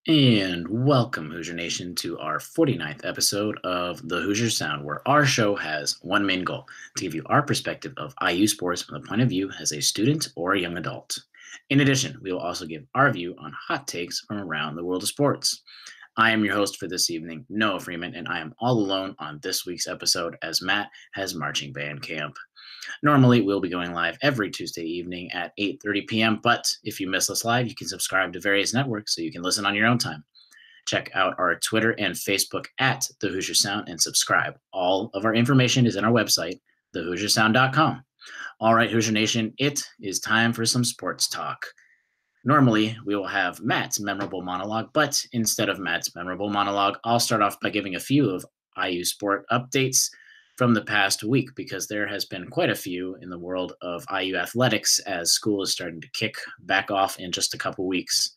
And welcome, Hoosier Nation, to our 49th episode of the Hoosier Sound, where our show has one main goal to give you our perspective of IU sports from the point of view as a student or a young adult. In addition, we will also give our view on hot takes from around the world of sports. I am your host for this evening, Noah Freeman, and I am all alone on this week's episode as Matt has marching band camp. Normally, we'll be going live every Tuesday evening at 8:30 p.m., but if you miss us live, you can subscribe to various networks so you can listen on your own time. Check out our Twitter and Facebook at The Hoosier Sound and subscribe. All of our information is in our website, thehoosiersound.com. All right, Hoosier Nation, it is time for some sports talk. Normally, we will have Matt's memorable monologue, but instead of Matt's memorable monologue, I'll start off by giving a few of IU sport updates from the past week because there has been quite a few in the world of IU athletics as school is starting to kick back off in just a couple weeks.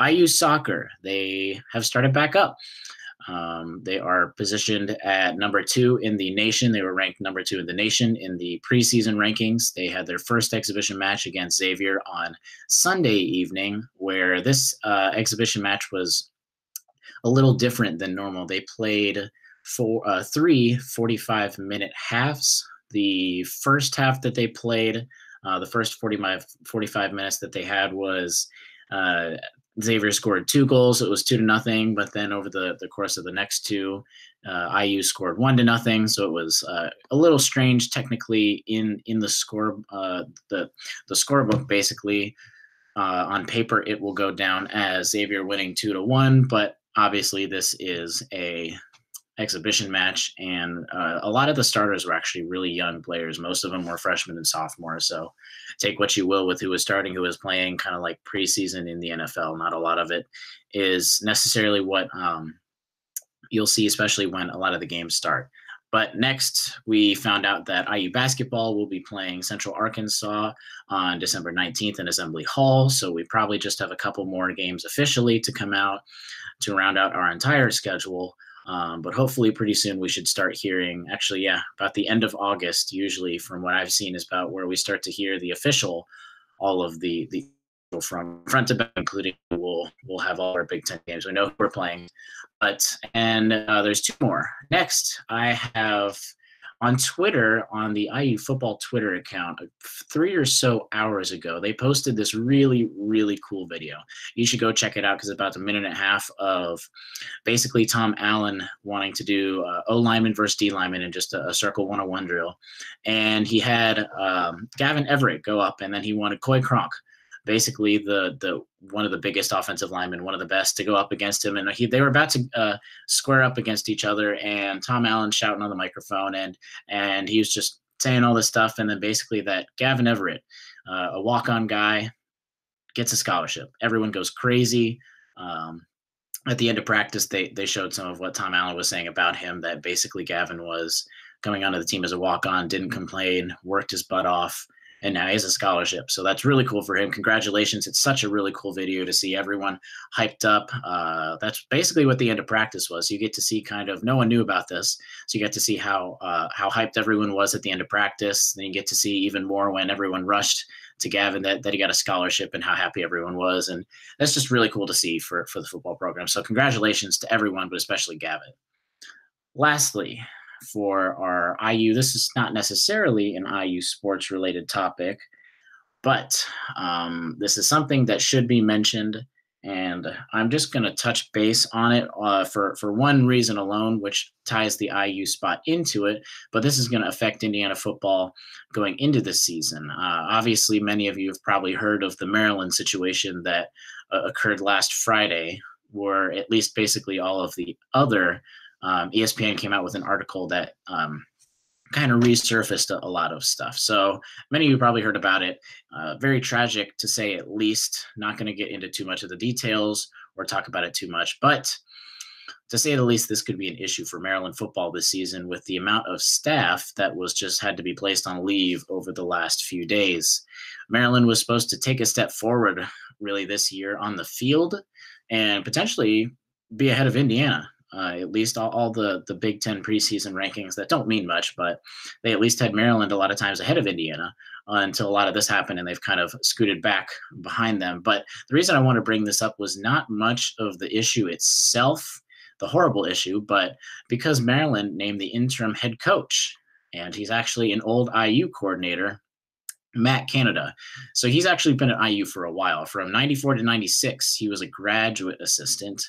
IU soccer, they have started back up. They are positioned at number 2 in the nation. They were ranked number 2 in the nation in the preseason rankings. They had their first exhibition match against Xavier on Sunday evening, where this exhibition match was a little different than normal. They played three 45-minute halves. The first half that they played, the first 45 minutes that they had was Xavier scored 2 goals. It was 2-0. But then over the course of the next two, IU scored 1-0. So it was a little strange technically in the score, the scorebook basically. On paper, it will go down as Xavier winning 2-1, but obviously this is a exhibition match, and a lot of the starters were actually really young players. Most of them were freshmen and sophomores, so take what you will with who was starting, who was playing kind of like preseason in the NFL. Not a lot of it is necessarily what you'll see, especially when a lot of the games start. But next, we found out that IU basketball will be playing Central Arkansas on December 19th in Assembly Hall, so we probably just have a couple more games officially to come out to round out our entire schedule. But hopefully pretty soon we should start hearing, actually, yeah, about the end of August, usually from what I've seen is about where we start to hear the official, all of the from front to back, including we'll have all our Big Ten games. We know who we're playing. And there's 2 more. Next, I have on Twitter, on the IU football Twitter account, 3 or so hours ago, they posted this really, really cool video. You should go check it out because it's about a minute and a half of basically Tom Allen wanting to do O lineman versus D lineman in just a circle 101 drill. And he had Gavin Everett go up, and then he wanted Coy Cronk, basically the one of the biggest offensive linemen, one of the best, to go up against him. And they were about to square up against each other, and Tom Allen shouting on the microphone, and he was just saying all this stuff. And then basically that Gavin Everett, a walk-on guy, gets a scholarship. Everyone goes crazy. At the end of practice, they showed some of what Tom Allen was saying about him, that basically Gavin was coming onto the team as a walk-on, didn't complain, worked his butt off, and now he has a scholarship. So that's really cool for him. Congratulations. It's such a really cool video to see everyone hyped up. That's basically what the end of practice was. You get to see kind of, no one knew about this, so you get to see how hyped everyone was at the end of practice. Then you get to see even more when everyone rushed to Gavin that he got a scholarship and how happy everyone was. And that's just really cool to see for the football program. So congratulations to everyone, but especially Gavin. Lastly, for our IU, this is not necessarily an IU sports related topic, but this is something that should be mentioned, and I'm just going to touch base on it for one reason alone, which ties the IU spot into it. But this is going to affect Indiana football going into this season. Obviously, many of you have probably heard of the Maryland situation that occurred last Friday, where at least basically all of the other ESPN came out with an article that kind of resurfaced a lot of stuff. So many of you probably heard about it. Very tragic, to say at least. Not going to get into too much of the details or talk about it too much, but to say the least, this could be an issue for Maryland football this season with the amount of staff that was just had to be placed on leave over the last few days. Maryland was supposed to take a step forward really this year on the field and potentially be ahead of Indiana. at least all the Big Ten preseason rankings that don't mean much, but they at least had Maryland a lot of times ahead of Indiana until a lot of this happened, and they've kind of scooted back behind them. But the reason I want to bring this up was not much of the issue itself, the horrible issue, but because Maryland named the interim head coach, and he's actually an old IU coordinator, Matt Canada. So he's actually been at IU for a while. From 94 to 96, he was a graduate assistant.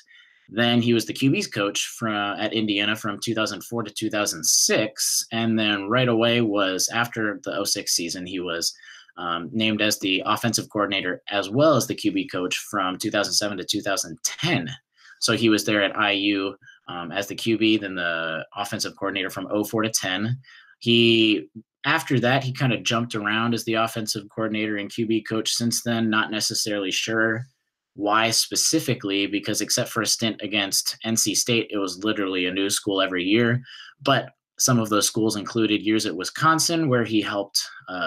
Then he was the QB's coach at Indiana from 2004 to 2006. And then right away was after the 06 season, he was named as the offensive coordinator as well as the QB coach from 2007 to 2010. So he was there at IU as the QB, then the offensive coordinator from 04 to 10. After that, he kind of jumped around as the offensive coordinator and QB coach since then, not necessarily sure why specifically, because except for a stint against NC State, it was literally a new school every year. But some of those schools included years at Wisconsin, where he helped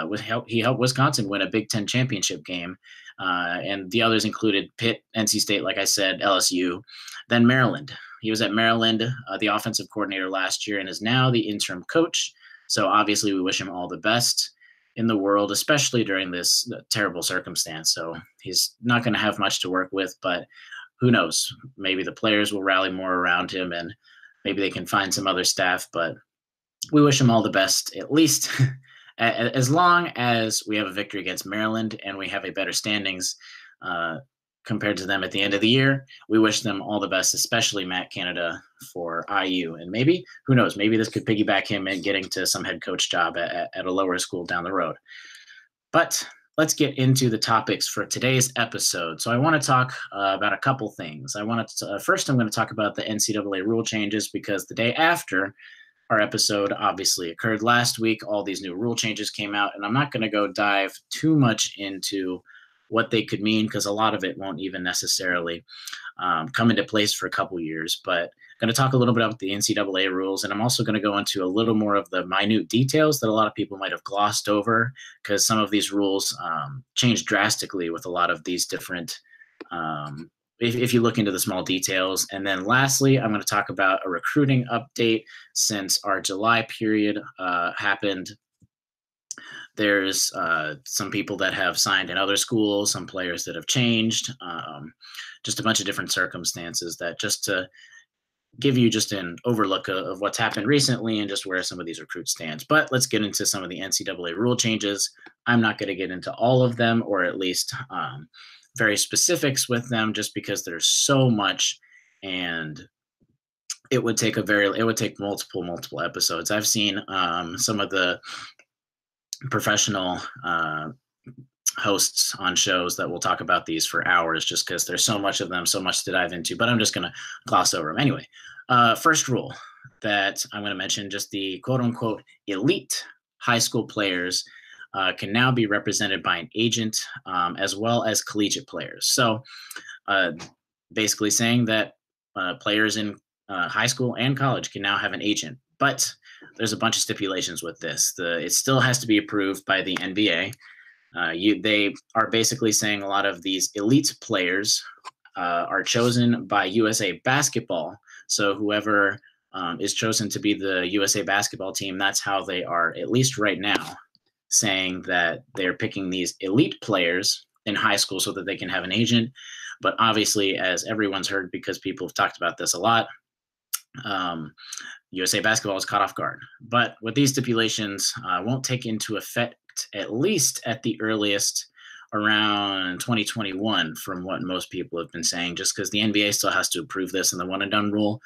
Wisconsin win a Big Ten championship game. And the others included Pitt, NC State, like I said, LSU, then Maryland. He was at Maryland, the offensive coordinator last year, and is now the interim coach. So obviously we wish him all the best in the world, especially during this terrible circumstance. So he's not going to have much to work with, but who knows? Maybe the players will rally more around him and maybe they can find some other staff, but we wish him all the best, at least as long as we have a victory against Maryland and we have a better standings compared to them at the end of the year. We wish them all the best, especially Matt Canada for IU. And maybe, who knows, maybe this could piggyback him in getting to some head coach job at a lower school down the road. But let's get into the topics for today's episode. So I want to talk about a couple things. First, I'm going to talk about the NCAA rule changes, because the day after our episode obviously occurred last week, all these new rule changes came out, and I'm not going to go dive too much into what they could mean, because a lot of it won't even necessarily come into place for a couple years. But I'm going to talk a little bit about the NCAA rules, and I'm also going to go into a little more of the minute details that a lot of people might have glossed over, because some of these rules change drastically with a lot of these different if you look into the small details. And then lastly, I'm going to talk about a recruiting update since our July period happened. There's some people that have signed in other schools, some players that have changed, just a bunch of different circumstances that just to give you just an overlook of what's happened recently and just where some of these recruits stand. But let's get into some of the NCAA rule changes. I'm not going to get into all of them, or at least very specifics with them, just because there's so much, and it would take multiple episodes. I've seen some of the professional hosts on shows that will talk about these for hours, just because there's so much of them, so much to dive into, but I'm just going to gloss over them. Anyway, first rule that I'm going to mention, just the quote unquote elite high school players can now be represented by an agent, as well as collegiate players. So basically saying that players in high school and college can now have an agent, but there's a bunch of stipulations with this. It still has to be approved by the NBA. They are basically saying a lot of these elite players are chosen by USA Basketball. So whoever is chosen to be the USA Basketball team, that's how they are, at least right now, saying that they're picking these elite players in high school so that they can have an agent. But obviously, as everyone's heard, because people have talked about this a lot, USA Basketball is caught off guard. But with these stipulations, won't take into effect, at least at the earliest, around 2021, from what most people have been saying, just because the NBA still has to approve this, and the one and done rule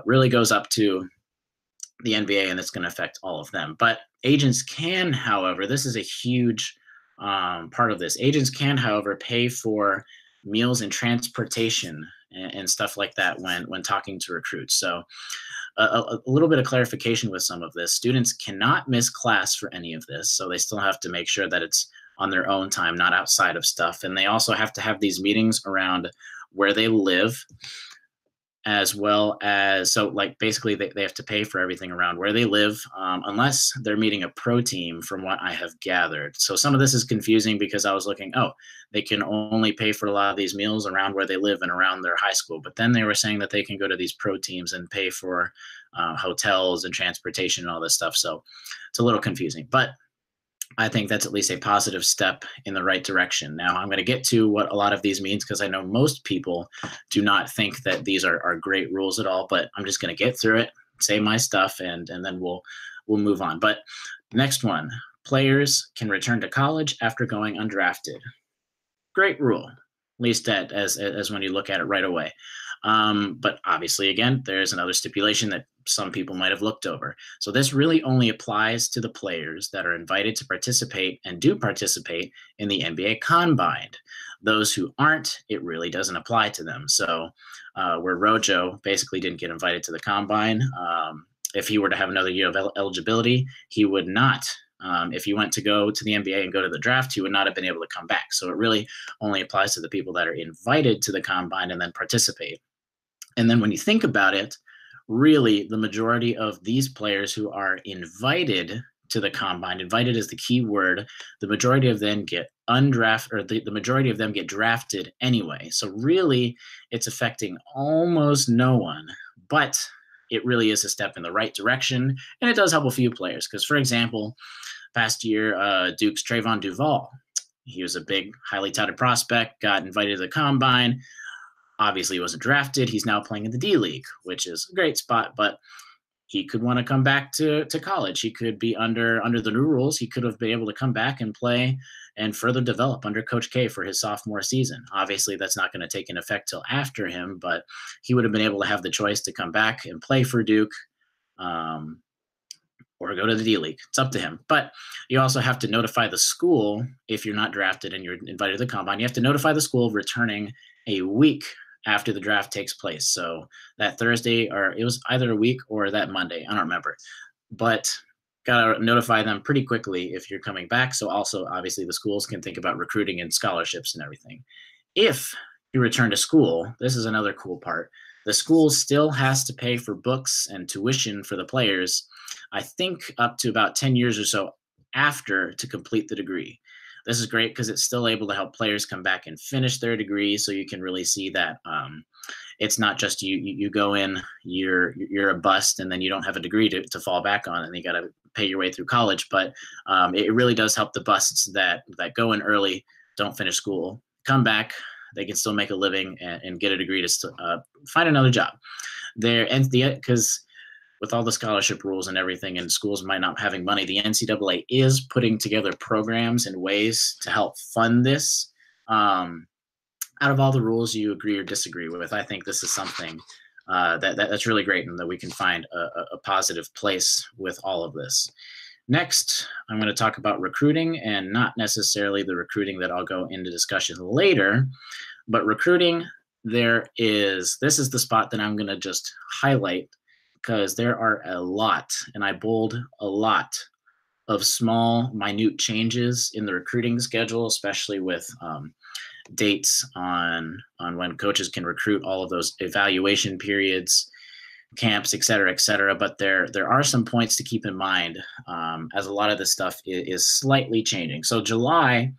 really goes up to the NBA, and it's going to affect all of them. But agents can, however, this is a huge part of this. Agents can, however, pay for meals and transportation and stuff like that when talking to recruits. So a little bit of clarification with some of this. Students cannot miss class for any of this, so they still have to make sure that it's on their own time, not outside of stuff. And they also have to have these meetings around where they live. as well as, so like basically they have to pay for everything around where they live, unless they're meeting a pro team from what I have gathered. So some of this is confusing because I was looking, oh, they can only pay for a lot of these meals around where they live and around their high school. But then they were saying that they can go to these pro teams and pay for hotels and transportation and all this stuff. So it's a little confusing, but I think that's at least a positive step in the right direction. Now, I'm going to get to what a lot of these means because I know most people do not think that these are great rules at all, but I'm just going to get through it, say my stuff, and then we'll move on. But next one, players can return to college after going undrafted. Great rule, at least as when you look at it right away. But obviously, again, there's another stipulation that some people might have looked over. So this really only applies to the players that are invited to participate and do participate in the NBA Combine. Those who aren't, it really doesn't apply to them. So where Rojo basically didn't get invited to the Combine, if he were to have another year of eligibility, he would not. If he went to go to the NBA and go to the draft, he would not have been able to come back. So it really only applies to the people that are invited to the Combine and then participate. And then when you think about it, really the majority of these players who are invited to the Combine, invited is the key word, the majority of them get undrafted, or the majority of them get drafted anyway. So really it's affecting almost no one, but it really is a step in the right direction. And it does help a few players because, for example, past year, Duke's Trayvon Duval, he was a big, highly touted prospect, got invited to the Combine. Obviously, he wasn't drafted. He's now playing in the D League, which is a great spot, but he could want to come back to college. He could be under the new rules. He could have been able to come back and play and further develop under Coach K for his sophomore season. Obviously, that's not going to take an effect till after him, but he would have been able to have the choice to come back and play for Duke, or go to the D League. It's up to him. But you also have to notify the school if you're not drafted and you're invited to the Combine. You have to notify the school returning a week after the draft takes place. So that Thursday, or it was either a week or that Monday, I don't remember. But got to notify them pretty quickly if you're coming back. So also, obviously, the schools can think about recruiting and scholarships and everything. If you return to school, this is another cool part. The school still has to pay for books and tuition for the players, I think up to about 10 years or so after to complete the degree. This is great because it's still able to help players come back and finish their degree. So you can really see that it's not just you go in, you're a bust, and then you don't have a degree to fall back on, and you got to pay your way through college. But it really does help the busts that go in early, don't finish school, come back. They can still make a living and get a degree to find another job. Because with all the scholarship rules and everything, and schools might not having money, the NCAA is putting together programs and ways to help fund this. Out of all the rules you agree or disagree with, I think this is something that's really great, and that we can find a positive place with all of this. Next, I'm going to talk about recruiting, and not necessarily the recruiting that I'll go into discussion later, but recruiting. This is the spot that I'm going to just highlight, because there are a lot, and I bold a lot, of small, minute changes in the recruiting schedule, especially with dates on when coaches can recruit, all of those evaluation periods, camps, et cetera, et cetera. But there are some points to keep in mind, as a lot of this stuff is slightly changing. So July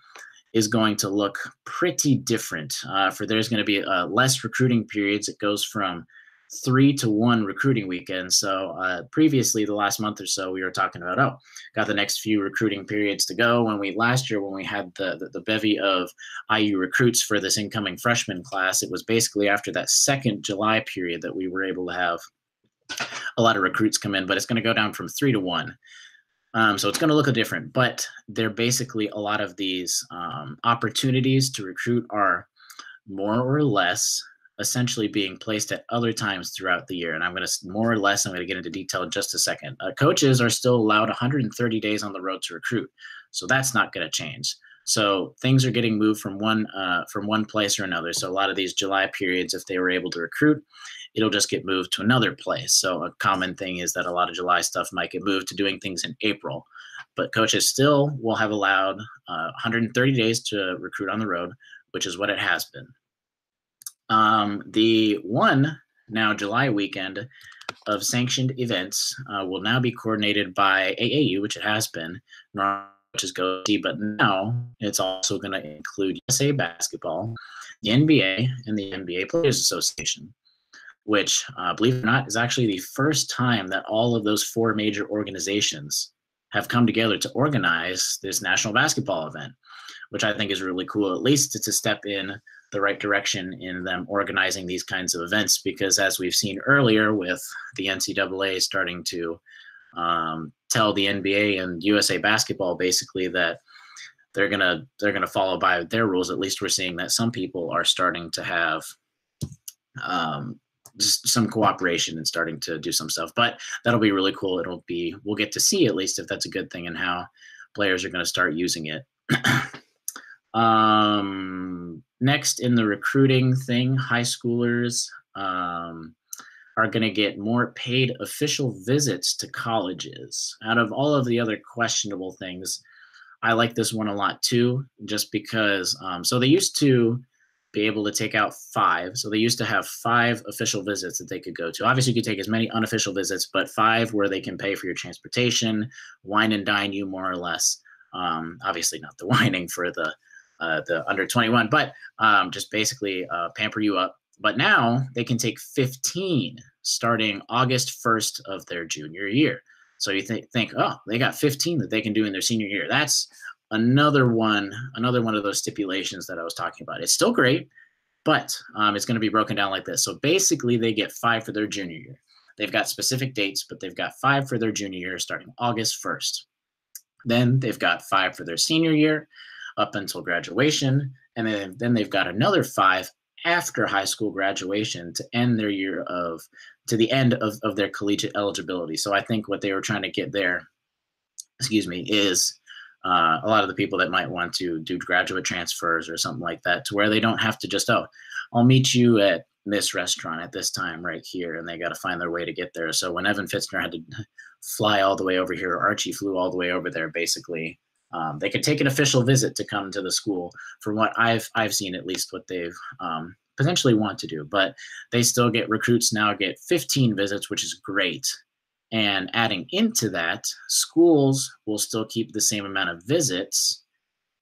is going to look pretty different. There's going to be less recruiting periods. It goes from 3 to 1 recruiting weekend. So previously, the last month or so, we were talking about, got the next few recruiting periods to go. Last year, when we had the bevy of IU recruits for this incoming freshman class, it was basically after that second July period that we were able to have a lot of recruits come in, but it's going to go down from 3 to 1. So it's going to look different, but they're basically, a lot of these opportunities to recruit are more or less essentially being placed at other times throughout the year. And I'm going to get into detail in just a second. Coaches are still allowed 130 days on the road to recruit. So that's not going to change. So things are getting moved from one place or another. So a lot of these July periods, if they were able to recruit, it'll just get moved to another place. So a common thing is that a lot of July stuff might get moved to doing things in April. But coaches still will have allowed 130 days to recruit on the road, which is what it has been. The one Now, July weekend of sanctioned events will now be coordinated by AAU, which it has been, which is go-see, but now it's also going to include USA Basketball, the NBA, and the NBA Players Association, which, believe it or not, is actually the first time that all of those four major organizations have come together to organize this national basketball event, which I think is really cool. At least it's a step in the right direction in them organizing these kinds of events, because as we've seen earlier with the NCAA starting to tell the NBA and USA Basketball basically that they're gonna follow by their rules. At least we're seeing that some people are starting to have just some cooperation and starting to do some stuff. But that'll be really cool. We'll get to see at least if that's a good thing and how players are going to start using it. Next in the recruiting thing, high schoolers are going to get more paid official visits to colleges. Out of all of the other questionable things, I like this one a lot too, just because, so they used to be able to take out 5. So they used to have 5 official visits that they could go to. Obviously, you could take as many unofficial visits, but 5 where they can pay for your transportation, wine and dine you more or less. Obviously not the whining for the under 21, but just basically pamper you up. But now they can take 15 starting August 1st of their junior year. So you think, oh, they got 15 that they can do in their senior year. That's another one of those stipulations that I was talking about. It's still great, but it's going to be broken down like this. So basically they get 5 for their junior year. They've got specific dates, but they've got 5 for their junior year starting August 1st. Then they've got 5 for their senior year up until graduation. And then they've got another 5 after high school graduation to end their year to the end of their collegiate eligibility. So I think what they were trying to get there, is a lot of the people that might want to do graduate transfers or something like that, to where they don't have to just, I'll meet you at this restaurant at this time right here, and they got to find their way to get there. So when Evan Fitzner had to fly all the way over here, Archie flew all the way over there, basically, they could take an official visit to come to the school, from what I've seen, at least what they've potentially want to do. But they still recruits now get 15 visits, which is great. And adding into that, schools will still keep the same amount of visits,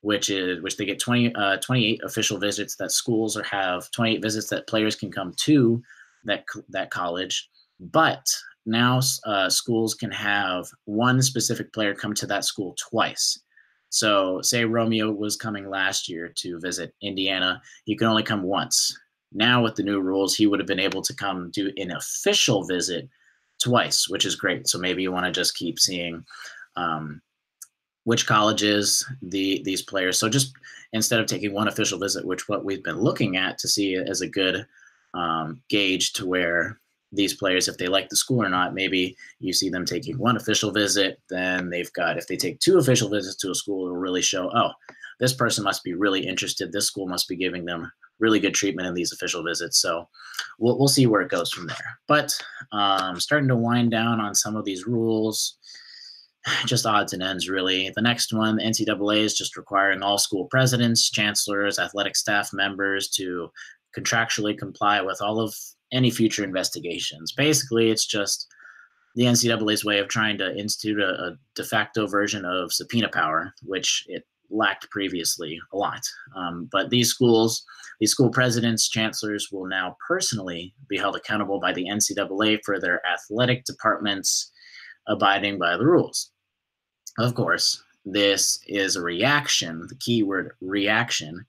which they get 28 official visits that schools have 28 visits that players can come to that college. But now schools can have one specific player come to that school twice. So say Romeo was coming last year to visit Indiana, he could only come once. Now with the new rules, he would have been able to come do an official visit twice, which is great. So maybe you want to just keep seeing which colleges these players. So just instead of taking one official visit, which what we've been looking at to see as a good gauge to where these players, if they like the school or not, maybe you see them taking one official visit, then if they take 2 official visits to a school, it'll really show, oh, this person must be really interested. This school must be giving them really good treatment in these official visits. So we'll see where it goes from there. But starting to wind down on some of these rules, just odds and ends, really. The next one, the NCAA is just requiring all school presidents, chancellors, athletic staff members to contractually comply with all of any future investigations. Basically, it's just the NCAA's way of trying to institute a de facto version of subpoena power, which it lacked previously a lot. But these school presidents, chancellors will now personally be held accountable by the NCAA for their athletic departments abiding by the rules. Of course, this is a reaction, the keyword reaction,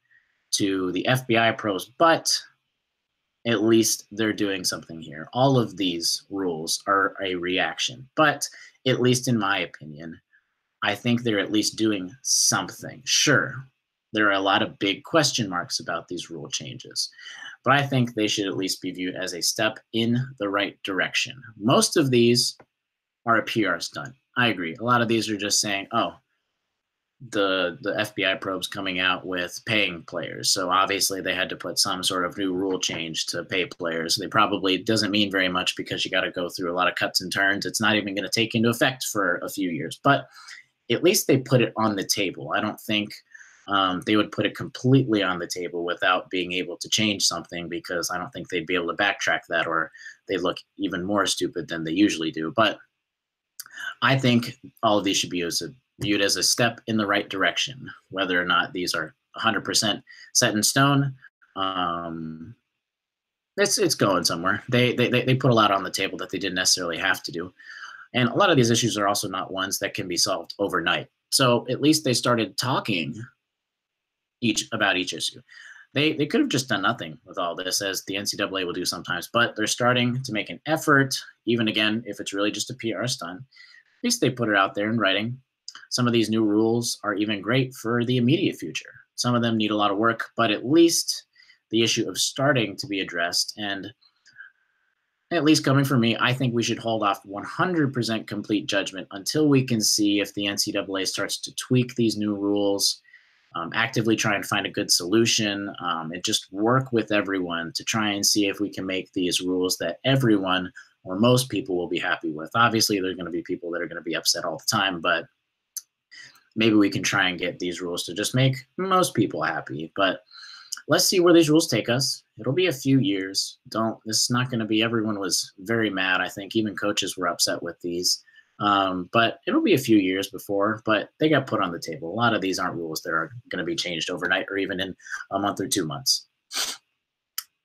to the FBI probes, but at least they're doing something here. All of these rules are a reaction, but at least in my opinion, I think they're at least doing something. Sure, there are a lot of big question marks about these rule changes, but I think they should at least be viewed as a step in the right direction. Most of these are a PR stunt. I agree. A lot of these are just saying, oh, the FBI probes coming out with paying players. So obviously they had to put some sort of new rule change to pay players. They probably doesn't mean very much because you got to go through a lot of cuts and turns. It's not even going to take into effect for a few years, but at least they put it on the table. I don't think they would put it completely on the table without being able to change something, because I don't think they'd be able to backtrack that, or they look even more stupid than they usually do. But I think all of these should be viewed as a step in the right direction, whether or not these are 100% set in stone. It's going somewhere. They put a lot on the table that they didn't necessarily have to do. And a lot of these issues are also not ones that can be solved overnight. So at least they started talking about each issue. They could have just done nothing with all this, as the NCAA will do sometimes, but they're starting to make an effort, even again, if it's really just a PR stunt. At least they put it out there in writing. Some of these new rules are even great for the immediate future. Some of them need a lot of work, but at least the issue of starting to be addressed. And at least coming from me, I think we should hold off 100% complete judgment until we can see if the NCAA starts to tweak these new rules, actively try and find a good solution, and just work with everyone to try and see if we can make these rules that everyone or most people will be happy with. Obviously, there are going to be people that are going to be upset all the time, but maybe we can try and get these rules to just make most people happy. But let's see where these rules take us. It'll be a few years. This is not going to be, everyone was very mad. I think even coaches were upset with these. But it'll be a few years before, but they got put on the table. A lot of these aren't rules that are going to be changed overnight or even in a month or 2 months.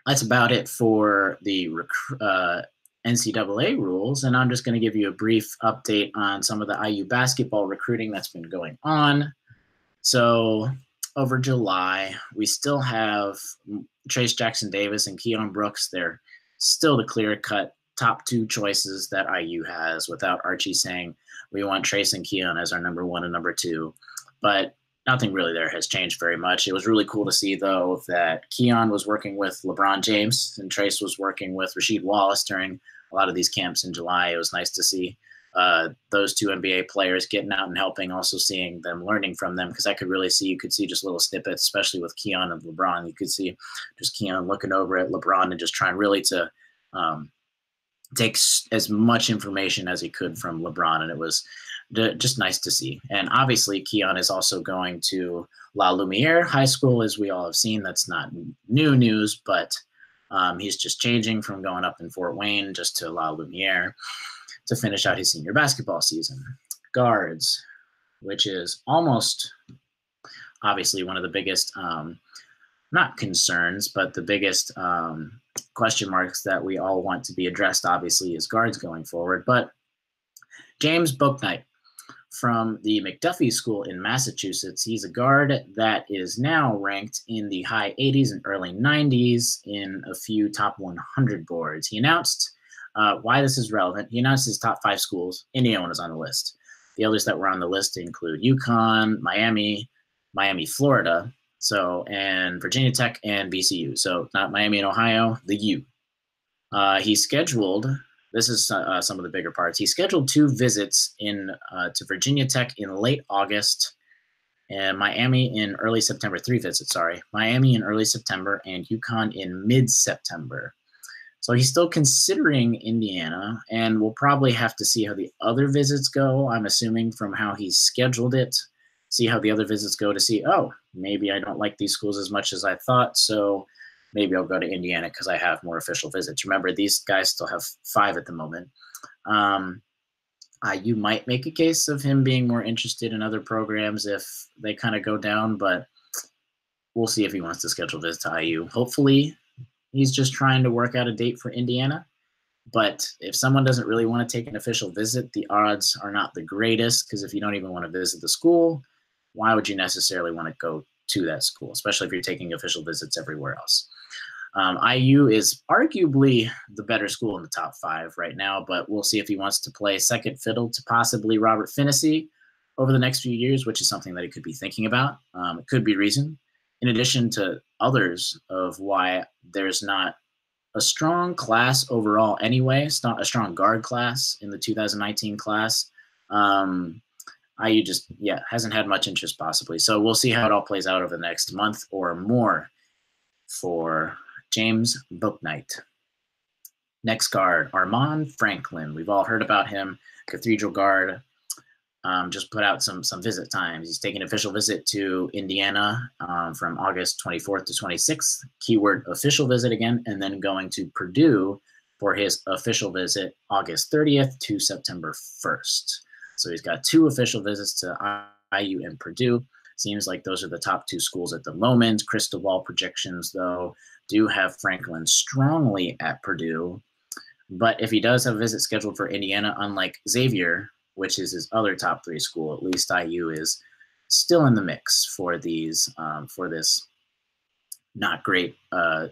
That's about it for the NCAA rules, and I'm just going to give you a brief update on some of the IU basketball recruiting that's been going on. So over July, we still have Trace Jackson-Davis and Keon Brooks. They're still the clear-cut top 2 choices that IU has, without Archie saying we want Trace and Keon as our number 1 and number 2. But nothing really there has changed very much. It was really cool to see, though, that Keon was working with LeBron James and Trace was working with Rasheed Wallace during a lot of these camps in July. It was nice to see those 2 NBA players getting out and helping, also seeing them, learning from them, because I could really see, you could see just little snippets, especially with Keon and LeBron. You could see just Keon looking over at LeBron and just trying really to take as much information as he could from LeBron, and it was just nice to see. And obviously, Keon is also going to La Lumiere High School, as we all have seen. That's not new news, but he's just changing from going up in Fort Wayne just to La Lumiere to finish out his senior basketball season. Guards, which is almost obviously one of the biggest, not concerns, but the biggest question marks that we all want to be addressed, obviously, is guards going forward. But James Bouknight from the McDuffie School in Massachusetts, he's a guard that is now ranked in the high 80s and early 90s in a few top 100 boards. He announced why this is relevant. He announced his top 5 schools. Indiana is on the list. The others that were on the list include UConn, Miami, Florida, and Virginia Tech and VCU. So not Miami and Ohio, the U. He scheduled, this is some of the bigger parts, he scheduled 2 visits to Virginia Tech in late August and Miami in early September, 3 visits, sorry. Miami in early September and UConn in mid-September. So he's still considering Indiana, and we'll probably have to see how the other visits go, I'm assuming, from how he's scheduled it. See how the other visits go to see, oh, maybe I don't like these schools as much as I thought, so maybe I'll go to Indiana because I have more official visits. Remember, these guys still have 5 at the moment. You might make a case of him being more interested in other programs if they kind of go down, but we'll see if he wants to schedule visits to IU. Hopefully, he's just trying to work out a date for Indiana. But if someone doesn't really want to take an official visit, the odds are not the greatest, because if you don't even want to visit the school, why would you necessarily want to go to that school, especially if you're taking official visits everywhere else? IU is arguably the better school in the top 5 right now, but we'll see if he wants to play second fiddle to possibly Robert Finney over the next few years, which is something that he could be thinking about. It could be reason, in addition to others, of why there's not a strong class overall anyway. It's not a strong guard class in the 2019 class. IU just, hasn't had much interest possibly. So we'll see how it all plays out over the next month or more for James Bouknight. Next guard, Armaan Franklin. We've all heard about him, Cathedral guard. just put out some visit times. He's taking an official visit to Indiana from August 24th to 26th, keyword official visit again, and then going to Purdue for his official visit August 30th to September 1st. So he's got 2 official visits to IU and Purdue. Seems like those are the top 2 schools at the moment. Crystal ball projections, though, do have Franklin strongly at Purdue. But if he does have a visit scheduled for Indiana, unlike Xavier, which is his other top 3 school, at least IU is still in the mix for these for this not great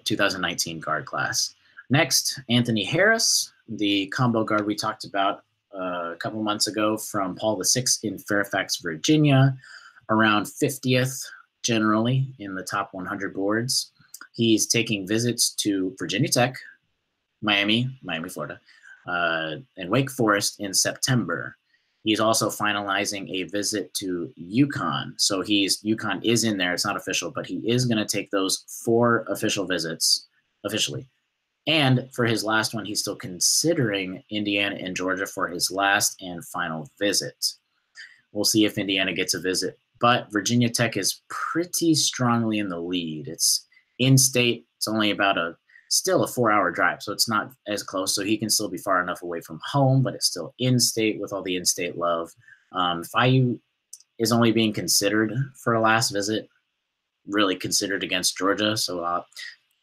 2019 guard class. Next, Anthony Harris, the combo guard we talked about a couple months ago from Paul VI in Fairfax, Virginia, around 50th generally in the top 100 boards. He's taking visits to Virginia Tech, Miami, Florida, and Wake Forest in September. He's also finalizing a visit to UConn. So UConn is in there. It's not official, but he is going to take those 4 official visits officially. And for his last one, he's still considering Indiana and Georgia for his last and final visit. We'll see if Indiana gets a visit. But Virginia Tech is pretty strongly in the lead. It's in-state. It's only about still a 4-hour drive, so it's not as close. So he can still be far enough away from home, but it's still in-state with all the in-state love. If IU is only being considered for a last visit, really considered against Georgia. So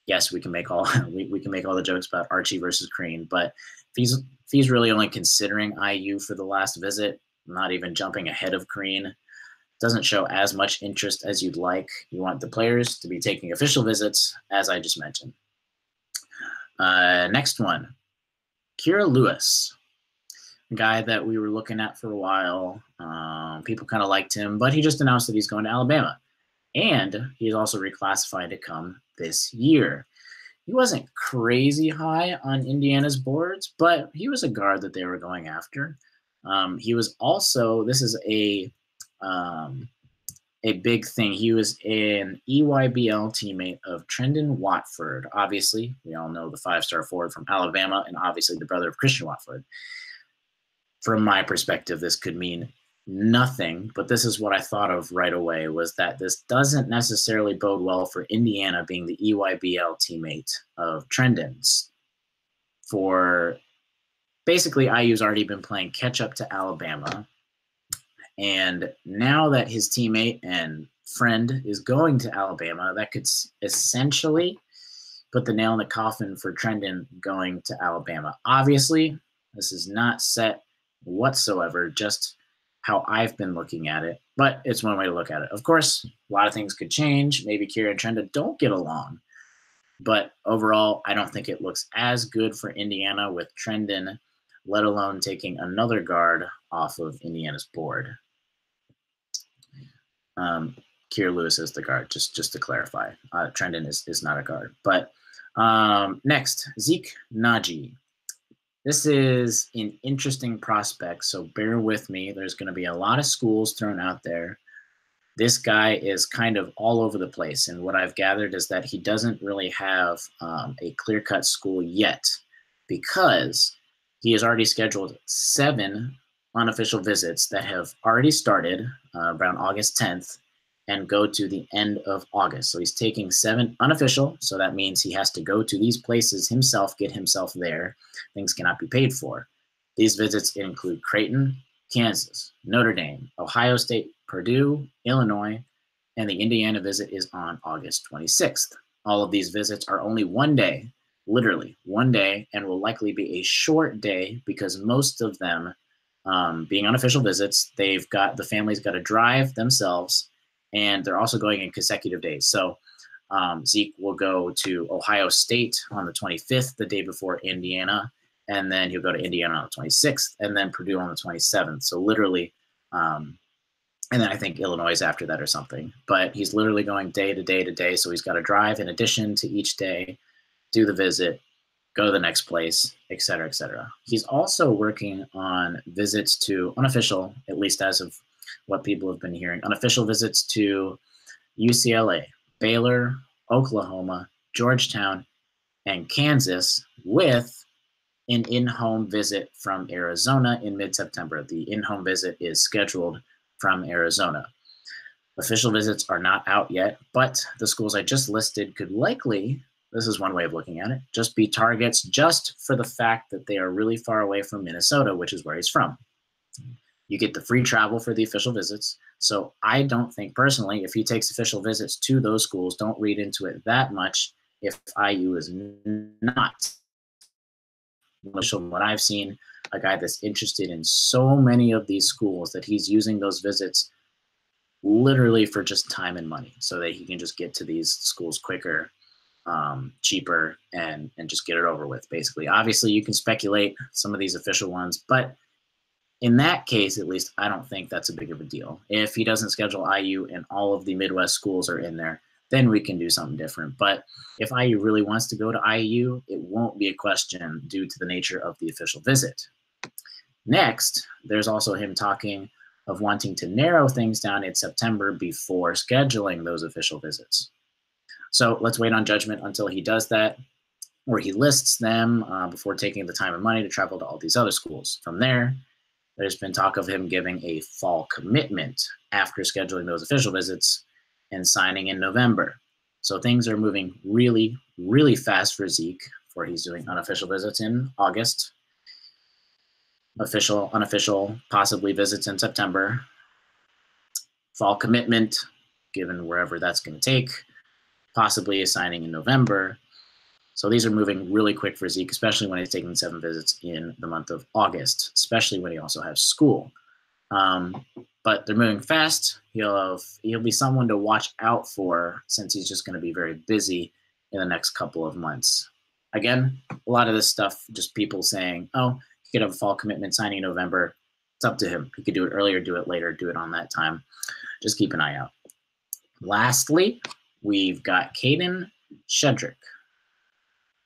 yes, we can make all we can make all the jokes about Archie versus Crean, but if he's really only considering IU for the last visit, not even jumping ahead of Crean, doesn't show as much interest as you'd like. You want the players to be taking official visits, as I just mentioned. Next one, Kira Lewis, a guy that we were looking at for a while. People kind of liked him, but he just announced that he's going to Alabama. And he's also reclassified to come this year. He wasn't crazy high on Indiana's boards, but he was a guard that they were going after. He was also, this is a big thing. He was an EYBL teammate of Trendon Watford. Obviously, we all know the 5-star forward from Alabama, and obviously the brother of Christian Watford. From my perspective, this could mean nothing, but this is what I thought of right away, was that this doesn't necessarily bode well for Indiana being the EYBL teammate of Trendon's. For basically, IU's already been playing catch up to Alabama. And now that his teammate and friend is going to Alabama, that could essentially put the nail in the coffin for Trendon going to Alabama. Obviously, this is not set whatsoever, just how I've been looking at it, but it's one way to look at it. Of course, a lot of things could change. Maybe Kira and Trendon don't get along. But overall, I don't think it looks as good for Indiana with Trendon, let alone taking another guard off of Indiana's board. Kira Lewis is the guard, just to clarify. Trendon is not a guard. But next, Zeke Naji. This is an interesting prospect, so bear with me. There's going to be a lot of schools thrown out there. This guy is kind of all over the place, and what I've gathered is that he doesn't really have a clear-cut school yet, because he has already scheduled 7 unofficial visits that have already started around August 10th and go to the end of August. So he's taking 7 unofficial, so that means he has to go to these places himself, get himself there. Things cannot be paid for. These visits include Creighton, Kansas, Notre Dame, Ohio State, Purdue, Illinois, and the Indiana visit is on August 26th. All of these visits are only one day, literally one day, and will likely be a short day because most of them, being unofficial visits, the family's got to drive themselves, and they're also going in consecutive days. So Zeke will go to Ohio State on the 25th, the day before Indiana, and then he'll go to Indiana on the 26th, and then Purdue on the 27th. So literally, and then I think Illinois is after that or something. But he's literally going day to day to day, so he's got to drive in addition to each day, do the visit, go to the next place, et cetera, et cetera. He's also working on visits to unofficial, at least as of what people have been hearing, unofficial visits to UCLA, Baylor, Oklahoma, Georgetown, and Kansas, with an in-home visit from Arizona in mid-September. The in-home visit is scheduled from Arizona. Official visits are not out yet, but the schools I just listed could likely, this is one way of looking at it, just be targets just for the fact that they are really far away from Minnesota, which is where he's from. You get the free travel for the official visits. So I don't think personally, if he takes official visits to those schools, don't read into it that much if IU is not. From what I've seen, a guy that's interested in so many of these schools that he's using those visits literally for just time and money so that he can just get to these schools quicker, cheaper, and just get it over with, basically. Obviously, you can speculate some of these official ones, but in that case, at least, I don't think that's a big of a deal. If he doesn't schedule IU and all of the Midwest schools are in there, then we can do something different. But if IU really wants to go to IU, it won't be a question due to the nature of the official visit. Next, there's also him talking of wanting to narrow things down in September before scheduling those official visits. So let's wait on judgment until he does that, or he lists them before taking the time and money to travel to all these other schools. From there, there's been talk of him giving a fall commitment after scheduling those official visits and signing in November. So things are moving really, really fast for Zeke, for he's doing unofficial visits in August, official, unofficial, possibly visits in September, fall commitment, given wherever that's going to take, possibly a signing in November. So these are moving really quick for Zeke, especially when he's taking 7 visits in the month of August, especially when he also has school. But they're moving fast. He'll be someone to watch out for since he's just going to be very busy in the next couple of months. Again, a lot of this stuff, just people saying, oh, he could have a fall commitment signing in November. It's up to him. He could do it earlier, do it later, do it on that time. Just keep an eye out. Lastly, we've got Caden Shedrick.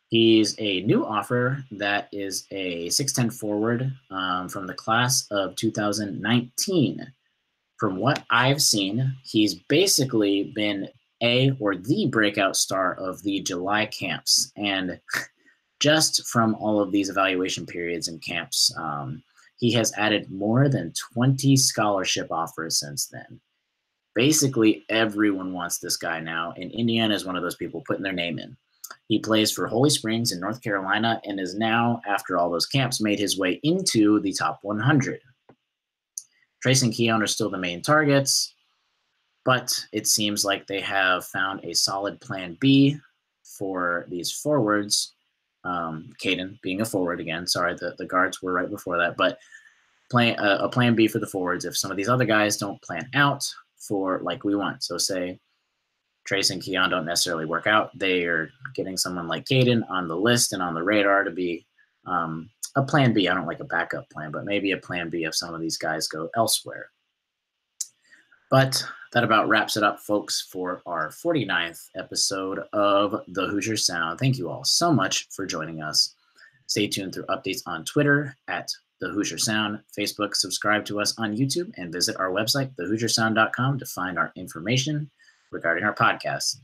He's a new offer that is a 6'10 forward from the class of 2019. From what I've seen, he's basically been or the breakout star of the July camps. And just from all of these evaluation periods and camps, he has added more than 20 scholarship offers since then. Basically, everyone wants this guy now, and Indiana is one of those people putting their name in. He plays for Holy Springs in North Carolina and is now, after all those camps, made his way into the top 100. Trace and Keon are still the main targets, but it seems like they have found a solid plan B for these forwards. Caden being a forward again. Sorry, the guards were right before that, but a plan B for the forwards if some of these other guys don't plan out for like we want. So say Trace and Keon don't necessarily work out. They are getting someone like Caden on the list and on the radar to be a plan B. I don't like a backup plan, but maybe a plan B if some of these guys go elsewhere. But that about wraps it up, folks, for our 49th episode of the Hoosier Sound. Thank you all so much for joining us. Stay tuned through updates on Twitter at the Hoosier Sound, Facebook, subscribe to us on YouTube, and visit our website, thehoosiersound.com, to find our information regarding our podcast.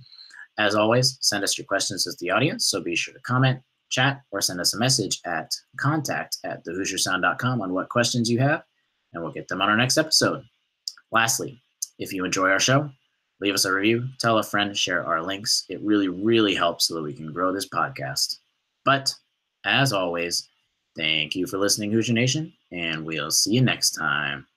As always, send us your questions as the audience, so be sure to comment, chat, or send us a message at contact@thehoosiersound.com on what questions you have, and we'll get them on our next episode. Lastly, if you enjoy our show, leave us a review, tell a friend, share our links. It really, really helps so that we can grow this podcast. But as always, thank you for listening, Hoosier Nation, and we'll see you next time.